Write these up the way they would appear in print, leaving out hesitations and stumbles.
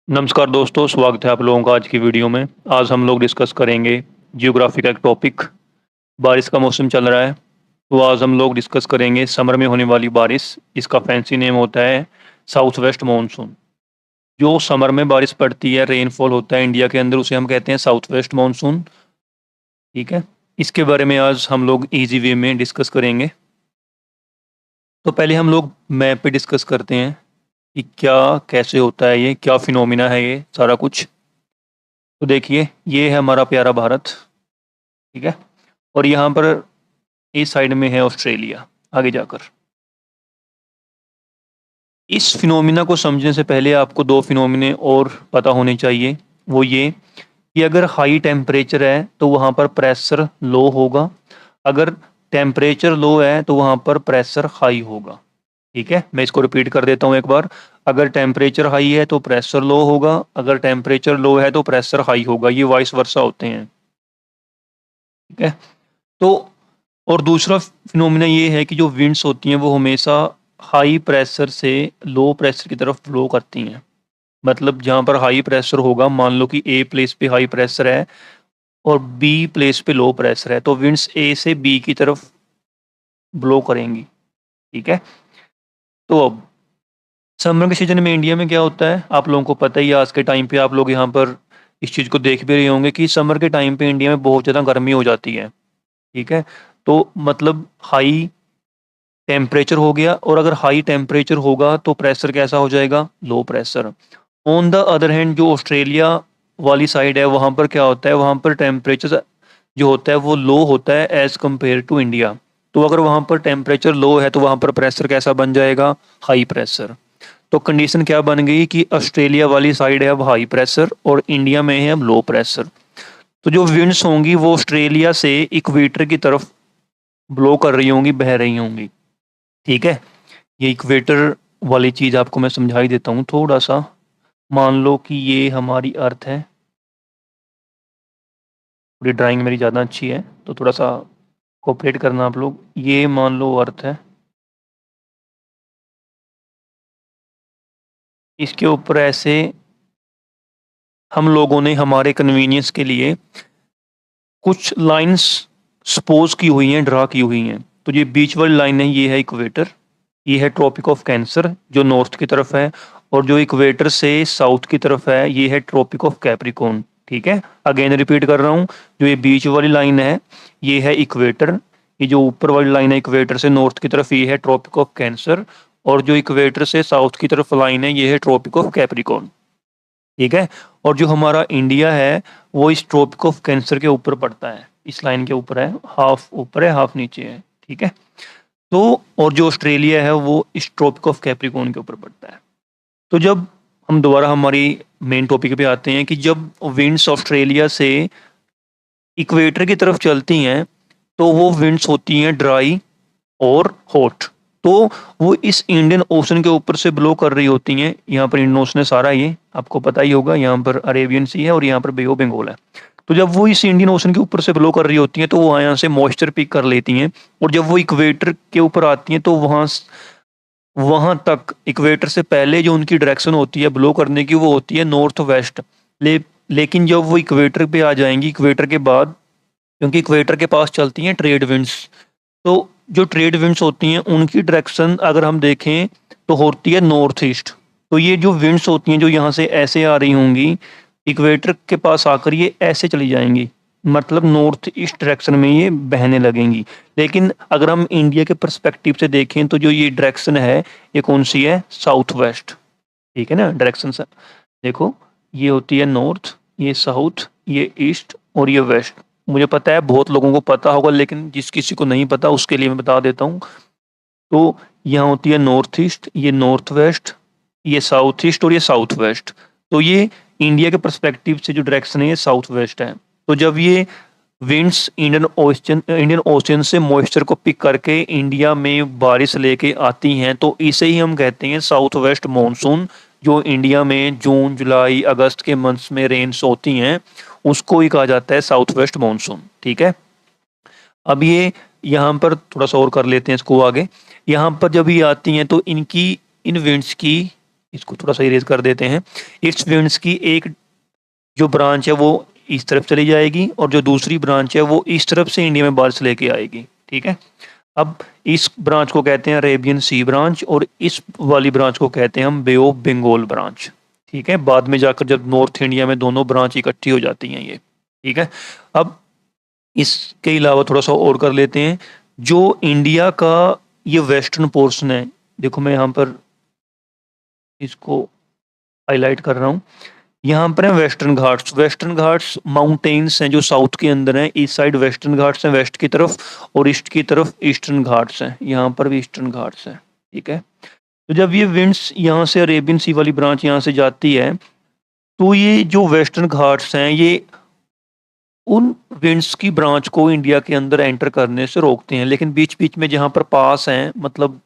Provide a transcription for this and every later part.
नमस्कार दोस्तों, स्वागत है आप लोगों का आज की वीडियो में। आज हम लोग डिस्कस करेंगे जियोग्राफी का एक टॉपिक। बारिश का मौसम चल रहा है, तो आज हम लोग डिस्कस करेंगे समर में होने वाली बारिश। इसका फैंसी नेम होता है साउथ वेस्ट मानसून। जो समर में बारिश पड़ती है, रेनफॉल होता है इंडिया के अंदर, उसे हम कहते हैं साउथ वेस्ट मानसून। ठीक है, इसके बारे में आज हम लोग ईजी वे में डिस्कस करेंगे। तो पहले हम लोग मैप पे डिस्कस करते हैं कि क्या कैसे होता है, ये क्या फिनोमिना है, ये सारा कुछ। तो देखिए, ये है हमारा प्यारा भारत। ठीक है, और यहाँ पर इस साइड में है ऑस्ट्रेलिया आगे जाकर। इस फिनोमिना को समझने से पहले आपको दो फिनोमिने और पता होने चाहिए। वो ये कि अगर हाई टेम्परेचर है तो वहाँ पर प्रेशर लो होगा, अगर टेम्परेचर लो है तो वहाँ पर प्रेशर हाई होगा। ठीक है, मैं इसको रिपीट कर देता हूँ एक बार। अगर टेम्परेचर हाई है तो प्रेशर लो होगा, अगर टेम्परेचर लो है तो प्रेशर हाई होगा। ये वाइस वर्सा होते हैं। ठीक है, तो और दूसरा फिनोमिना ये है कि जो विंड्स होती हैं वो हमेशा हाई प्रेशर से लो प्रेशर की तरफ फ्लो करती हैं। मतलब जहाँ पर हाई प्रेशर होगा, मान लो कि ए प्लेस पे हाई प्रेशर है और बी प्लेस पे लो प्रेशर है, तो विंड्स ए से बी की तरफ ब्लो करेंगी। ठीक है, तो अब समर के सीजन में इंडिया में क्या होता है आप लोगों को पता ही है। आज के टाइम पे आप लोग यहाँ पर इस चीज़ को देख भी रहे होंगे कि समर के टाइम पे इंडिया में बहुत ज़्यादा गर्मी हो जाती है। ठीक है, तो मतलब हाई टेम्परेचर हो गया, और अगर हाई टेम्परेचर होगा तो प्रेशर कैसा हो जाएगा, low pressure. On the other hand जो ऑस्ट्रेलिया वाली साइड है, वहाँ पर क्या होता है, वहाँ पर टेम्परेचर जो होता है वो लो होता है एज़ कम्पेयर टू इंडिया। तो अगर वहाँ पर टेम्परेचर लो है तो वहाँ पर प्रेशर कैसा बन जाएगा, हाई प्रेशर। तो कंडीशन क्या बन गई कि ऑस्ट्रेलिया वाली साइड है अब हाई प्रेशर और इंडिया में है अब लो प्रेशर। तो जो विंड्स होंगी वो ऑस्ट्रेलिया से इक्वेटर की तरफ ब्लो कर रही होंगी, बह रही होंगी। ठीक है, ये इक्वेटर वाली चीज़ आपको मैं समझा ही देता हूँ थोड़ा सा। मान लो कि ये हमारी अर्थ है। थोड़ी ड्राइंग मेरी ज़्यादा अच्छी है तो थोड़ा सा कोऑपरेट करना आप लोग। ये मान लो अर्थ है, इसके ऊपर ऐसे हम लोगों ने हमारे कन्वीनियंस के लिए कुछ लाइंस सपोज की हुई हैं, ड्रा की हुई हैं। तो ये बीच वाली लाइन है, ये है इक्वेटर, ये है ट्रॉपिक ऑफ कैंसर जो नॉर्थ की तरफ है, और जो इक्वेटर से साउथ की तरफ है ये है ट्रॉपिक ऑफ कैप्रिकॉर्न। ठीक है, अगेन रिपीट कर रहा हूँ, जो ये बीच वाली लाइन है ये है इक्वेटर, ये जो ऊपर वाली लाइन है इक्वेटर से नॉर्थ की तरफ ये है ट्रॉपिक ऑफ कैंसर, और जो इक्वेटर से साउथ की तरफ लाइन है ये है ट्रॉपिक ऑफ कैप्रिकॉर्न। ठीक है, और जो हमारा इंडिया है वो इस ट्रॉपिक ऑफ कैंसर के ऊपर पड़ता है, इस लाइन के ऊपर है, हाफ ऊपर है हाफ नीचे है। ठीक है, तो और जो ऑस्ट्रेलिया है वो इस ट्रॉपिक ऑफ कैप्रिकॉर्न के ऊपर पड़ता है। तो जब हम दोबारा हमारी मेन टॉपिक पे आते हैं कि जब विंड्स ऑस्ट्रेलिया से इक्वेटर की तरफ चलती हैं तो वो विंड्स होती हैं ड्राई और हॉट। तो वो इस इंडियन ओशन के ऊपर से ब्लो कर रही होती हैं। यहाँ पर इंडियन ओशन है सारा, ये आपको पता ही होगा, यहाँ पर अरेबियन सी है और यहाँ पर बे ऑफ बंगाल है। तो जब वो इस इंडियन ओशन के ऊपर से ब्लो कर रही होती हैं तो वो यहाँ से मॉइस्चर पिक कर लेती हैं, और जब वो इक्वेटर के ऊपर आती हैं तो वहाँ तक इक्वेटर से पहले जो उनकी डायरेक्शन होती है ब्लो करने की वो होती है नॉर्थ वेस्ट। लेकिन जब वो इक्वेटर पे आ जाएंगी, इक्वेटर के बाद, क्योंकि इक्वेटर के पास चलती हैं ट्रेड विंड्स, तो जो ट्रेड विंड्स होती हैं उनकी डायरेक्शन अगर हम देखें तो होती है नॉर्थ ईस्ट। तो ये जो विंड्स होती हैं जो यहाँ से ऐसे आ रही होंगी, इक्वेटर के पास आकर ये ऐसे चली जाएंगी, मतलब नॉर्थ ईस्ट डायरेक्शन में ये बहने लगेंगी। लेकिन अगर हम इंडिया के पर्सपेक्टिव से देखें तो जो ये डायरेक्शन है ये कौन सी है, साउथ वेस्ट। ठीक है ना, डायरेक्शन से देखो, ये होती है नॉर्थ, ये साउथ, ये ईस्ट और ये वेस्ट। मुझे पता है बहुत लोगों को पता होगा, लेकिन जिस किसी को नहीं पता उसके लिए मैं बता देता हूँ। तो यहाँ होती है नॉर्थ ईस्ट, ये नॉर्थ वेस्ट, ये साउथ ईस्ट और ये साउथ वेस्ट। तो ये इंडिया के पर्सपेक्टिव से जो डायरेक्शन है ये साउथ वेस्ट है। तो जब ये विंड्स इंडियन ओशन से मॉइस्चर को पिक करके इंडिया में बारिश लेके आती हैं तो इसे ही हम कहते हैं साउथ वेस्ट मानसून। जो इंडिया में जून जुलाई अगस्त के मंथ्स में रेन्स होती हैं उसको ही कहा जाता है साउथ वेस्ट मानसून। ठीक है, अब ये यहाँ पर थोड़ा सा और कर लेते हैं इसको आगे। यहाँ पर जब ये आती हैं तो इनकी इन विंड्स की इसको थोड़ा सा इरेज कर देते हैं। इट्स विंड्स की एक जो ब्रांच है वो इस तरफ चली जाएगी और जो दूसरी ब्रांच है वो इस तरफ से इंडिया में बारिश लेके आएगी, ठीक है। अब इस ब्रांच को कहते हैं अरेबियन सी ब्रांच और इस वाली ब्रांच को कहते हैं हम बे ऑफ बंगाल ब्रांच, ठीक है। बाद में जाकर जब नॉर्थ इंडिया में दोनों ब्रांच इकट्ठी हो जाती हैं ये, ठीक है। अब इसके अलावा थोड़ा सा और कर लेते हैं। जो इंडिया का ये वेस्टर्न पोर्शन है, देखो मैं यहाँ पर इसको हाईलाइट कर रहा हूँ। यहाँ पर है western Ghats. Western Ghats mountains हैं जो साउथ के अंदर हैं। ईस्ट साइड वेस्टर्न घाट्स हैं वेस्ट की तरफ और ईस्ट की तरफ ईस्टर्न घाट्स हैं। यहाँ पर भी ईस्टर्न घाट्स हैं, ठीक है। तो जब ये विंड्स यहाँ से अरेबियन सी वाली ब्रांच यहाँ से जाती है तो ये जो वेस्टर्न घाट्स हैं ये उन विंड्स की ब्रांच को इंडिया के अंदर एंटर करने से रोकते हैं। लेकिन बीच बीच में जहाँ पर पास हैं, मतलब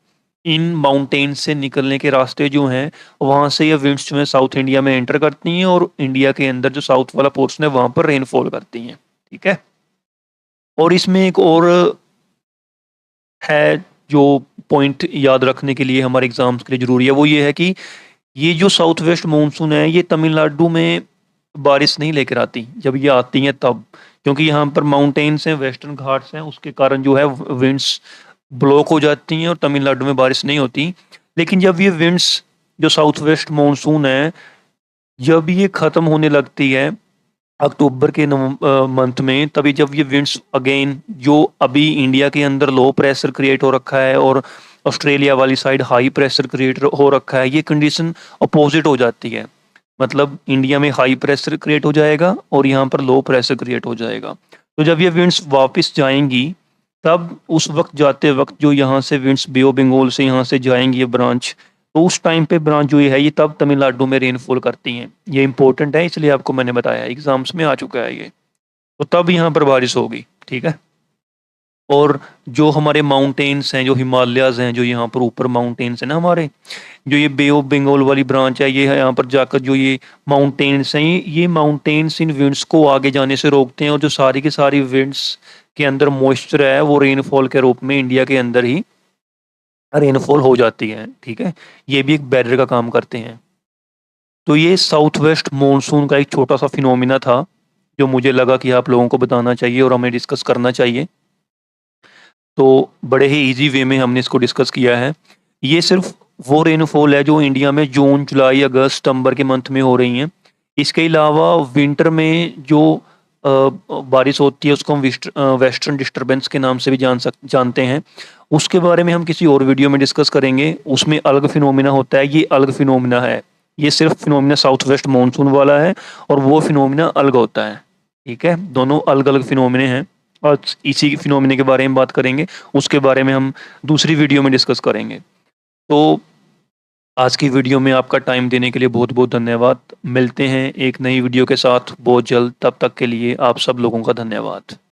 इन माउंटेन से निकलने के रास्ते जो हैं वहाँ से ये विंड्स जो है साउथ इंडिया में एंटर करती हैं और इंडिया के अंदर जो साउथ वाला पोर्शन है वहाँ पर रेनफॉल करती हैं, ठीक है। और इसमें एक और है जो पॉइंट याद रखने के लिए हमारे एग्जाम्स के लिए ज़रूरी है, वो ये है कि ये जो साउथ वेस्ट मानसून है ये तमिलनाडु में बारिश नहीं लेकर आती। जब ये आती हैं तब, क्योंकि यहाँ पर माउंटेन्स हैं, वेस्टर्न घाट्स हैं, उसके कारण जो है विंड्स ब्लॉक हो जाती हैं और तमिलनाडु में बारिश नहीं होती। लेकिन जब ये विंड्स जो साउथ वेस्ट मानसून है जब ये ख़त्म होने लगती है अक्टूबर के मंथ में, तभी जब ये विंड्स अगेन जो अभी इंडिया के अंदर लो प्रेशर क्रिएट हो रखा है और ऑस्ट्रेलिया वाली साइड हाई प्रेशर क्रिएट हो रखा है, ये कंडीशन अपोजिट हो जाती है। मतलब इंडिया में हाई प्रेशर क्रिएट हो जाएगा और यहाँ पर लो प्रेशर क्रिएट हो जाएगा। तो जब ये विंड्स वापस जाएंगी तब उस वक्त जाते वक्त जो यहाँ से विंड्स बे ऑफ बंगाल से यहाँ से जाएंगी ये ब्रांच, तो उस टाइम पे ब्रांच जो ये है ये तब तमिलनाडु में रेनफॉल करती हैं। ये इंपॉर्टेंट है इसलिए आपको मैंने बताया, एग्जाम्स में आ चुका है ये। तो तब यहाँ पर बारिश होगी, ठीक है। और जो हमारे माउंटेन्स हैं, जो हिमालयाज़ हैं, जो यहाँ पर ऊपर माउंटेन्स हैं ना हमारे, जो ये बे ऑफ बंगाल वाली ब्रांच है, ये है यहाँ पर जाकर जो ये माउंटेन्स हैं ये माउंटेन्स इन विंड्स को आगे जाने से रोकते हैं और जो सारी की सारी विंड्स के अंदर मॉइस्चर है वो रेनफॉल के रूप में इंडिया के अंदर ही रेनफॉल हो जाती है, ठीक है। ये भी एक बैरियर का काम करते हैं। तो ये साउथ वेस्ट मानसून का एक छोटा सा फिनोमिना था जो मुझे लगा कि आप लोगों को बताना चाहिए और हमें डिस्कस करना चाहिए। तो बड़े ही इजी वे में हमने इसको डिस्कस किया है। ये सिर्फ वो रेनफॉल है जो इंडिया में जून, जुलाई, अगस्त, सितंबर के मंथ में हो रही हैं। इसके अलावा विंटर में जो बारिश होती है उसको हम वेस्टर्न डिस्टर्बेंस के नाम से भी जानते हैं। उसके बारे में हम किसी और वीडियो में डिस्कस करेंगे। उसमें अलग फिनोमिना होता है, ये अलग फिनोमिना है। ये सिर्फ फिनोमिना साउथ वेस्ट मानसून वाला है और वो फिनोमिना अलग होता है, ठीक है। दोनों अलग अलग फिनोमिने हैं और इसी फिनोमिने के बारे में बात करेंगे। उसके बारे में हम दूसरी वीडियो में डिस्कस करेंगे। तो आज की वीडियो में आपका टाइम देने के लिए बहुत बहुत धन्यवाद। मिलते हैं एक नई वीडियो के साथ बहुत जल्द। तब तक के लिए आप सब लोगों का धन्यवाद।